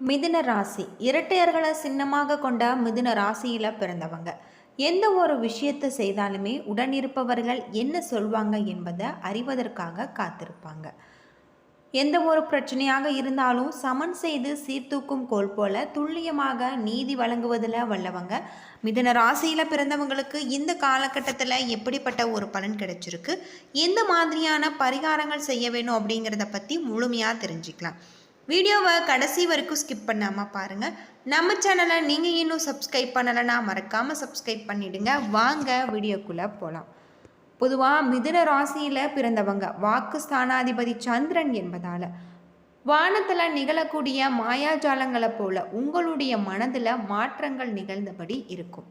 மிதுன ராசி இரட்டையர்களை சின்னமாக கொண்ட மிதுன ராசியில் பிறந்தவங்க எந்த ஒரு விஷயத்தை செய்தாலுமே உடனிருப்பவர்கள் என்ன சொல்வாங்க என்பதை அறிவதற்காக காத்திருப்பாங்க. எந்த ஒரு பிரச்சனையாக இருந்தாலும் சமன் செய்து சீர்தூக்கும் கோல் போல துல்லியமாக நீதி வழங்குவதில் வல்லவங்க. மிதுன ராசியில் பிறந்தவங்களுக்கு இந்த காலகட்டத்தில் எப்படிப்பட்ட ஒரு பலன் கிடைச்சிருக்கு, எந்த மாதிரியான பரிகாரங்கள் செய்ய வேணும் அப்படிங்கிறத பற்றி முழுமையாக தெரிஞ்சுக்கலாம். வீடியோவை கடைசி வரைக்கும் ஸ்கிப் பண்ணாமல் பாருங்கள். நம்ம சேனலை நீங்கள் இன்னும் சப்ஸ்கிரைப் பண்ணலைன்னா மறக்காமல் சப்ஸ்கிரைப் பண்ணிவிடுங்க. வாங்க வீடியோக்குள்ளே போகலாம். பொதுவாக மிதுன ராசியில் பிறந்தவங்க வாக்கு ஸ்தானாதிபதி சந்திரன் என்பதால் வானத்தில் நிகழக்கூடிய மாயாஜாலங்களை போல உங்களுடைய மனதில் மாற்றங்கள் நிகழ்ந்தபடி இருக்கும்.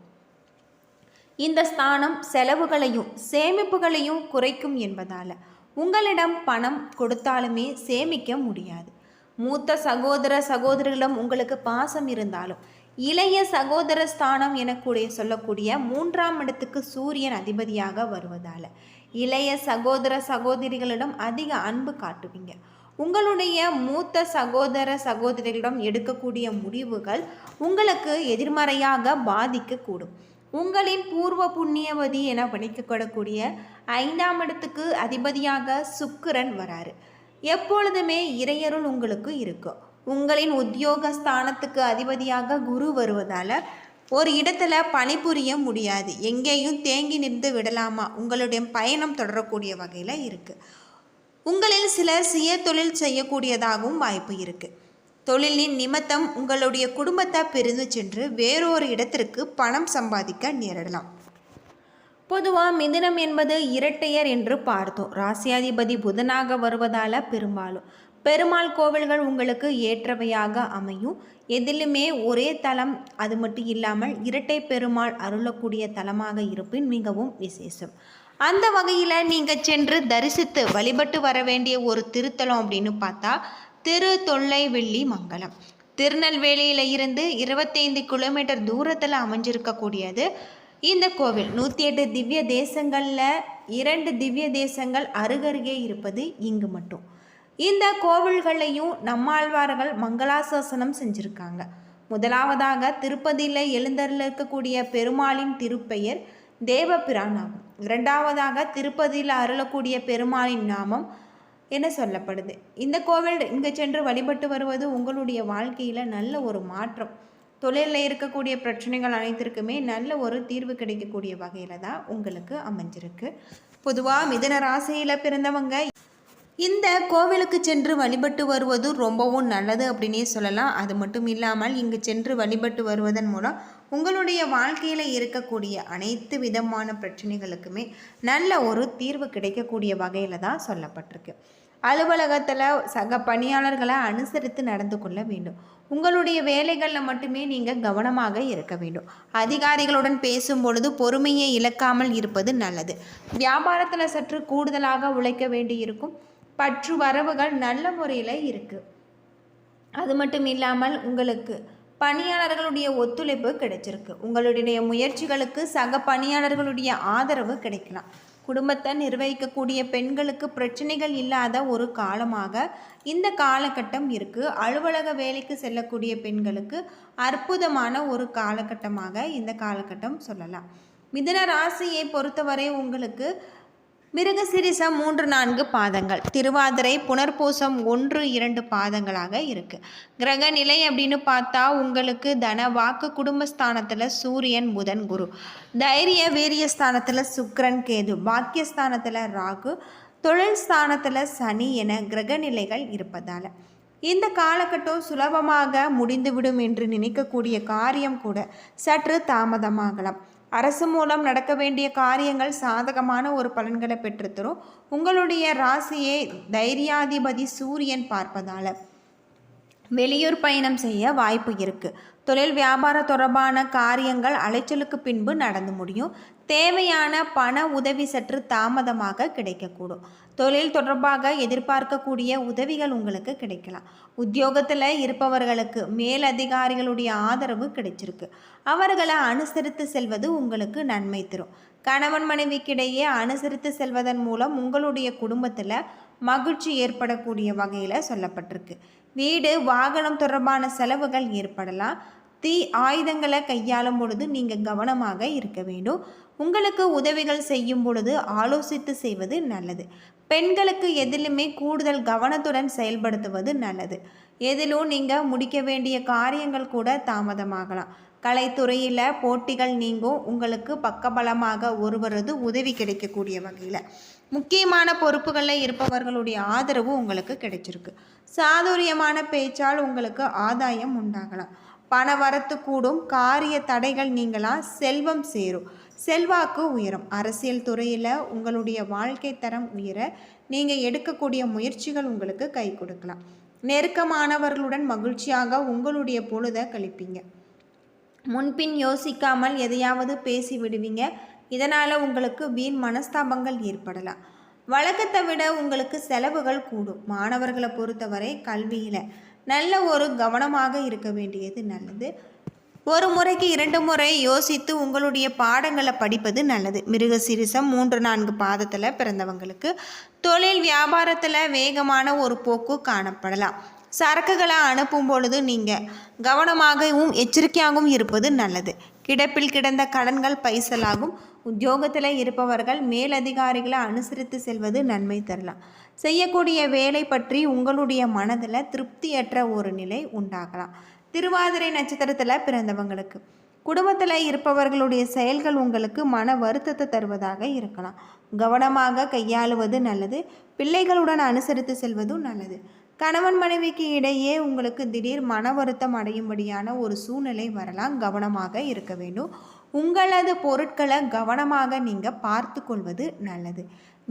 இந்த ஸ்தானம் செலவுகளையும் சேமிப்புகளையும் குறைக்கும் என்பதால் உங்களிடம் பணம் கொடுத்தாலுமே சேமிக்க முடியாது. மூத்த சகோதர சகோதரிகளிடம் உங்களுக்கு பாசம் இருந்தாலும் இளைய சகோதர ஸ்தானம் எனக்கூடிய சொல்லக்கூடிய 3ஆம் இடத்துக்கு சூரியன் அதிபதியாக வருவதால் இளைய சகோதர சகோதரிகளிடம் அதிக அன்பு காட்டுவீங்க. உங்களுடைய மூத்த சகோதர சகோதரிகளிடம் எடுக்கக்கூடிய முடிவுகள் உங்களுக்கு எதிர்மறையாக பாதிக்கக்கூடும். உங்களின் பூர்வ புண்ணியவதி என பணிக்கப்படக்கூடிய 5ஆம் இடத்துக்கு அதிபதியாக சுக்கிரன் வராரு. எப்பொழுதுமே இறையருள் உங்களுக்கு இருக்கும். உங்களின் உத்தியோக ஸ்தானத்துக்கு அதிபதியாக குரு வருவதால் ஒரு இடத்துல பணிபுரிய முடியாது. எங்கேயும் தேங்கி நின்று விடலாமா, உங்களுடைய பயணம் தொடரக்கூடிய வகையில் இருக்குது. உங்களில் சிலர் சுய தொழில் செய்யக்கூடியதாகவும் வாய்ப்பு இருக்குது. தொழிலின் நிமித்தம் உங்களுடைய குடும்பத்தை பிரிந்து சென்று வேறொரு இடத்திற்கு பணம் சம்பாதிக்க நேரிடலாம். பொதுவாக மிதுனம் என்பது இரட்டையர் என்று பார்த்தோம். ராசியாதிபதி புதனாக வருவதால் பெருமாள் கோவில்கள் உங்களுக்கு ஏற்றவையாக அமையும். எதிலுமே ஒரே தலம், அது மட்டும் இல்லாமல் இரட்டை பெருமாள் அருளக்கூடிய தலமாக இருப்பின் மிகவும் விசேஷம். அந்த வகையில் நீங்கள் சென்று தரிசித்து வழிபட்டு வர வேண்டிய ஒரு திருத்தலம் அப்படின்னு பார்த்தா தொல்லைவெள்ளி மங்கலம். திருநெல்வேலியில் இருந்து 25 கிலோமீட்டர் தூரத்தில் அமைஞ்சிருக்கக்கூடியது இந்த கோவில். 108 திவ்ய தேசங்களில் 2 திவ்ய தேசங்கள் அருகருகே இருப்பது இங்கு மட்டும். இந்த கோவில்களையும் நம்மாழ்வார்கள் மங்களாசாசனம் செஞ்சுருக்காங்க. முதலாவதாக திருப்பதியில் எழுந்தருள் இருக்கக்கூடிய பெருமாளின் திருப்பெயர் தேவபிரான் ஆகும். இரண்டாவதாக திருப்பதியில் அருளக்கூடிய பெருமாளின் நாமம் என சொல்லப்படுது. இந்த கோவில் இங்கே சென்று வழிபட்டு வருவது உங்களுடைய வாழ்க்கையில் நல்ல ஒரு மாற்றம், தொழிலில் இருக்கக்கூடிய பிரச்சனைகள் அனைத்திற்குமே நல்ல ஒரு தீர்வு கிடைக்கக்கூடிய வகையில் தான் உங்களுக்கு அமைஞ்சிருக்கு. பொதுவாக மிதுன ராசியில் பிறந்தவங்க இந்த கோவிலுக்கு சென்று வழிபட்டு வருவது ரொம்பவும் நல்லது அப்படின்னே சொல்லலாம். அது மட்டும் இல்லாமல் இங்கு சென்று வழிபட்டு வருவதன் மூலம் உங்களுடைய வாழ்க்கையில் இருக்கக்கூடிய அனைத்து விதமான பிரச்சனைகளுக்குமே நல்ல ஒரு தீர்வு கிடைக்கக்கூடிய வகையில் தான் சொல்லப்பட்டிருக்கு. அலுவலகத்தில் சக பணியாளர்களை அனுசரித்து நடந்து கொள்ள வேண்டும். உங்களுடைய வேலைகளில் மட்டுமே நீங்கள் கவனமாக இருக்க வேண்டும். அதிகாரிகளுடன் பேசும் பொழுது பொறுமையை இழக்காமல் இருப்பது நல்லது. வியாபாரத்தில் சற்று கூடுதலாக உழைக்க வேண்டி இருக்கும். பற்று வரவுகள் நல்ல முறையில் இருக்குது. அது மட்டும் இல்லாமல் உங்களுக்கு பணியாளர்களுடைய ஒத்துழைப்பு கிடைச்சிருக்கு. உங்களுடைய முயற்சிகளுக்கு சக பணியாளர்களுடைய ஆதரவு கிடைக்கலாம். குடும்பத்தை நிர்வகிக்கக்கூடிய பெண்களுக்கு பிரச்சனைகள் இல்லாத ஒரு காலமாக இந்த காலகட்டம் இருக்குது. அலுவலக வேலைக்கு செல்லக்கூடிய பெண்களுக்கு அற்புதமான ஒரு காலகட்டமாக இந்த காலகட்டம் சொல்லலாம். மிதுன ராசியை பொறுத்தவரை உங்களுக்கு மிருகசிரிசம் 3-4 பாதங்கள், திருவாதிரை புனர்பூசம் 1-2 பாதங்களாக இருக்குது. கிரக நிலை அப்படின்னு பார்த்தா உங்களுக்கு தன வாக்கு குடும்பஸ்தானத்தில் சூரியன் புதன் குரு, தைரிய வீரியஸ்தானத்தில் சுக்கிரன் கேது, பாக்கியஸ்தானத்தில் ராகு, தொழில் ஸ்தானத்தில் சனி என கிரக நிலைகள் இருப்பதால் இந்த காலகட்டம் சுலபமாக முடிந்துவிடும் என்று நினைக்கக்கூடிய காரியம் கூட சற்று தாமதமாகலாம். அரசு மூலம் நடக்க வேண்டிய காரியங்கள் சாதகமான ஒரு பலன்களை பெற்றுத்தரும். உங்களுடைய ராசியை தைரியாதிபதி சூரியன் பார்ப்பதால் வெளியூர் பயணம் செய்ய வாய்ப்பு இருக்குது. தொழில் வியாபார தொடர்பான காரியங்கள் அலைச்சலுக்கு பின்பு நடந்து முடியும். தேவையான பண உதவி சற்று தாமதமாக கிடைக்கக்கூடும். தொழில் தொடர்பாக எதிர்பார்க்கக்கூடிய உதவிகள் உங்களுக்கு கிடைக்கலாம். உத்தியோகத்தில் இருப்பவர்களுக்கு மேலதிகாரிகளுடைய ஆதரவு கிடைச்சிருக்கு. அவர்களை அனுசரித்து செல்வது உங்களுக்கு நன்மை தரும். கணவன் மனைவிக்கிடையே அனுசரித்து செல்வதன் மூலம் உங்களுடைய குடும்பத்தில் மகிழ்ச்சி ஏற்படக்கூடிய வகையில் சொல்லப்பட்டிருக்கு. வீடு வாகனம் தொடர்பான செலவுகள் ஏற்படலாம். தீ ஆயுதங்களை கையாளும் பொழுது நீங்கள் கவனமாக இருக்க வேண்டும். உங்களுக்கு உதவிகள் செய்யும் பொழுது ஆலோசித்து செய்வது நல்லது. பெண்களுக்கு எதிலுமே கூடுதல் கவனத்துடன் செயல்படுத்துவது நல்லது. எதிலும் நீங்கள் முடிக்க வேண்டிய காரியங்கள் கூட தாமதமாகலாம். கலைத்துறையில் போட்டிகள் நீங்கும். உங்களுக்கு பக்கபலமாக ஒருவரது உதவி கிடைக்கக்கூடிய வகையில் முக்கியமான பொறுப்புகளில் இருப்பவர்களுடைய ஆதரவு உங்களுக்கு கிடைச்சிருக்கு. சாதுரியமான பேச்சால் உங்களுக்கு ஆதாயம் உண்டாகலாம். பண வரத்து கூடும். காரிய தடைகள் நீங்களாம். செல்வம் சேரும். செல்வாக்கு உயரும். அரசியல் துறையில் உங்களுடைய வாழ்க்கை தரம் உயர நீங்கள் எடுக்கக்கூடிய முயற்சிகள் உங்களுக்கு கை கொடுக்கலாம். நெருக்கமானவர்களுடன் மகிழ்ச்சியாக உங்களுடைய பொழுதை கழிப்பீங்க. முன்பின் யோசிக்காமல் எதையாவது பேசி விடுவீங்க. இதனால் உங்களுக்கு வீண் மனஸ்தாபங்கள் ஏற்படலாம். வழக்கத்தை விட உங்களுக்கு செலவுகள் கூடும். மாணவர்களை பொறுத்தவரை கல்வியில் நல்ல ஒரு கவனமாக இருக்க வேண்டியது நல்லது. ஒரு முறைக்கு 2 முறை யோசித்து உங்களுடைய பாடங்களை படிப்பது நல்லது. மிருகசீரிசம் 3-4 பாதத்தில் பிறந்தவங்களுக்கு தொழில் வியாபாரத்தில் வேகமான ஒரு போக்கு காணப்படலாம். சரக்குகளை அனுப்பும் பொழுது நீங்கள் கவனமாகவும் எச்சரிக்கையாகவும் இருப்பது நல்லது. கிடப்பில் கிடந்த கடன்கள் பைசலாகும். உத்தியோகத்தில் இருப்பவர்கள் மேலதிகாரிகளை அனுசரித்து செல்வது நன்மை தரலாம். செய்யக்கூடிய வேலை பற்றி உங்களுடைய மனதில் திருப்தியற்ற ஒரு நிலை உண்டாகலாம். திருவாதிரை நட்சத்திரத்தில் பிறந்தவங்களுக்கு குடும்பத்தில் இருப்பவர்களுடைய செயல்கள் உங்களுக்கு மன வருத்தத்தை தருவதாக இருக்கலாம். கவனமாக கையாளுவது நல்லது. பிள்ளைகளுடன் அனுசரித்து செல்வதும் நல்லது. கணவன் மனைவிக்கு இடையே உங்களுக்கு திடீர் மன வருத்தம் அடையும்படியான ஒரு சூழ்நிலை வரலாம். கவனமாக இருக்க வேண்டும். உங்களது பொருட்களை கவனமாக நீங்கள் பார்த்து கொள்வது நல்லது.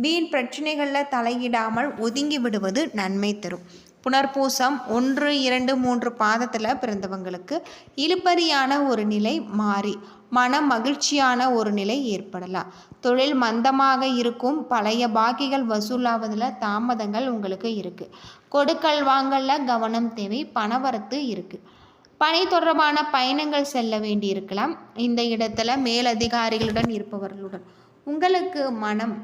வீண் பிரச்சனைகளில் தலையிடாமல் ஒதுங்கி விடுவது நன்மை தரும். புனர்பூசம் 1, 2, 3 பாதத்தில் பிறந்தவங்களுக்கு இழுபறியான ஒரு நிலை மாறி மன மகிழ்ச்சியான ஒரு நிலை ஏற்படலாம். தொழில் மந்தமாக இருக்கும். பழைய பாக்கிகள் வசூலாவதில் தாமதங்கள் உங்களுக்கு இருக்குது. கொடுக்கல் வாங்கல கவனம் தேவை. பணவரத்து இருக்குது. பணி தொடர்பான பயணங்கள் செல்ல வேண்டி இருக்கலாம். இந்த இடத்துல மேலதிகாரிகளுடன் இருப்பவர்களுடன் உங்களுக்கு மனம்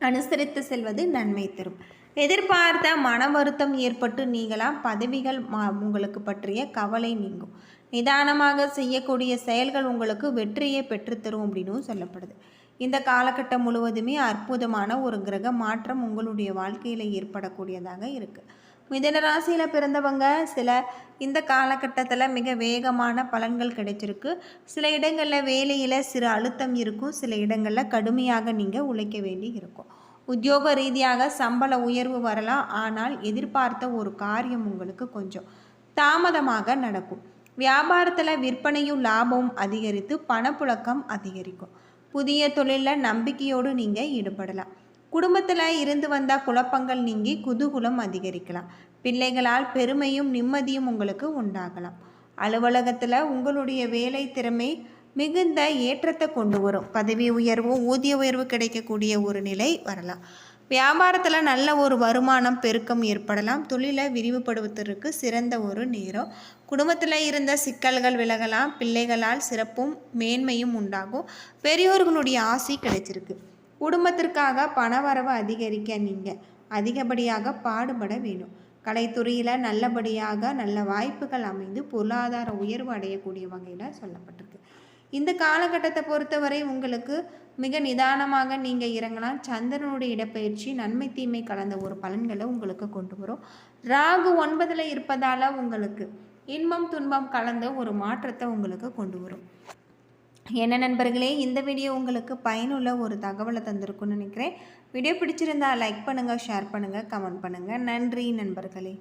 அனுசரித்து செல்வது நன்மை தரும். எதிர்பார்த்த மன வருத்தம் ஏற்பட்டு நீங்களாம். பதவிகள் உங்களுக்கு பற்றிய கவலை நீங்கும். நிதானமாக செய்யக்கூடிய செயல்கள் உங்களுக்கு வெற்றியை பெற்றுத்தரும் அப்படின்னு சொல்லப்படுது. இந்த காலகட்டம் முழுவதுமே அற்புதமான ஒரு கிரக மாற்றம் உங்களுடைய வாழ்க்கையில் ஏற்படக்கூடியதாக இருக்குது. மிதுன ராசியில் பிறந்தவங்க இந்த காலகட்டத்தில் மிக வேகமான பலன்கள் கிடைச்சிருக்கு. சில இடங்களில் வேலையில் சிறு அழுத்தம் இருக்கும். சில இடங்களில் கடுமையாக நீங்கள் உழைக்க வேண்டி இருக்கும். உத்தியோக ரீதியாக சம்பள உயர்வு வரலாம். ஆனால் எதிர்பார்த்த ஒரு காரியம் உங்களுக்கு கொஞ்சம் தாமதமாக நடக்கும். வியாபாரத்தில் விற்பனையும் லாபமும் அதிகரித்து பணப்புழக்கம் அதிகரிக்கும். புதிய தொழிலில் நம்பிக்கையோடு நீங்கள் ஈடுபடலாம். குடும்பத்தில் இருந்து வந்த குழப்பங்கள் நீங்கி குதூகலம் அதிகரிக்கலாம். பிள்ளைகளால் பெருமையும் நிம்மதியும் உங்களுக்கு உண்டாகலாம். அலுவலகத்தில் உங்களுடைய வேலை திறமை மிகுந்த ஏற்றத்தை கொண்டு வரும். பதவி உயர்வு ஊதிய உயர்வு கிடைக்கக்கூடிய ஒரு நிலை வரலாம். வியாபாரத்தில் நல்ல ஒரு வருமானம் பெருக்கம் ஏற்படலாம். தொழிலை விரிவுபடுத்துவதற்கு சிறந்த ஒரு நேரம். குடும்பத்தில் இருந்த சிக்கல்கள் விலகலாம். பிள்ளைகளால் சிறப்பும் மேன்மையும் உண்டாகும். பெரியோர்களுடைய ஆசி கிடைச்சிருக்கு. குடும்பத்திற்காக பணவரவு அதிகரிக்க நீங்கள் அதிகப்படியாக பாடுபட வேணும். கலைத்துறையில் நல்லபடியாக நல்ல வாய்ப்புகள் அமைந்து பொருளாதார உயர்வு அடையக்கூடிய வகையில் சொல்லப்பட்டிருக்கு. இந்த காலகட்டத்தை பொறுத்தவரை உங்களுக்கு மிக நிதானமாக நீங்கள் இறங்கலாம். சந்திரனுடைய இடப்பெயர்ச்சி நன்மை தீமை கலந்த ஒரு பலன்களை உங்களுக்கு கொண்டு வரும். ராகு 9ல் இருப்பதால் உங்களுக்கு இன்பம் துன்பம் கலந்த ஒரு மாற்றத்தை உங்களுக்கு கொண்டு வரும். என்ன நண்பர்களே, இந்த வீடியோ உங்களுக்கு பயனுள்ள ஒரு தகவலை தந்திருக்குன்னு நினைக்கிறேன். வீடியோ பிடிச்சிருந்தா லைக் பண்ணுங்கள், ஷேர் பண்ணுங்கள், கமெண்ட் பண்ணுங்கள். நன்றி நண்பர்களே.